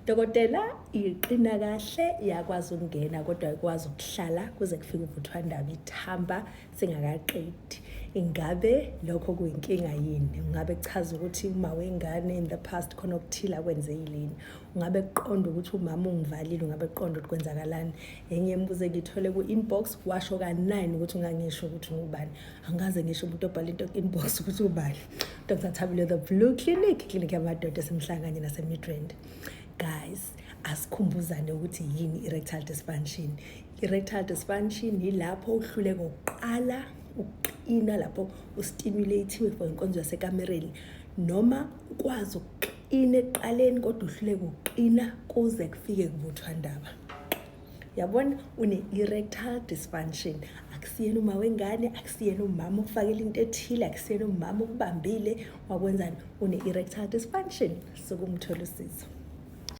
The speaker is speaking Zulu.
Dokotela iqina kahle iyakwazi ukungena kodwa ayikwazi ukuhlala kuze kufike uvuthwandaba ithamba singakaqedi. Ingabe lokho kuyinkinga yini? Ungabe kuchaza ukuthi uma wengane in the past khona okuthile akwenzekile? Ungabe kuqonda ukuthi umama ungivalile? Ungabe kuqonda ukuthi kwenzakalani? Enye imibuzo engithole ku-inbox, washo ka9 ukuthi ungangisho ukuthi ungubani. Angaze ngisho umuntu obhala into ku-inbox ukuthi ubani. Dr. Thabile The Blue Clinic yamadoda esemhlanga kanye nase-Midrand. Guys, asikhumbuzane ukuthi yini erectile dysfunction. Erectile dysfunction yilapho uhluleka ukuqala uqina, lapho ustimulate for inkonzo yasekamereni, noma ukwazi ukuqina eqaleni kodwa uhluleka ukuqina kuze kufike kuvuthwandaba. Yabona, une-erectile dysfunction. Akusiyena uma wengane, akusiyena umama ufakela into ethile, akusiyena umama ukubambile wakwenzani, une-erectile dysfunction. Sokumthola usizo.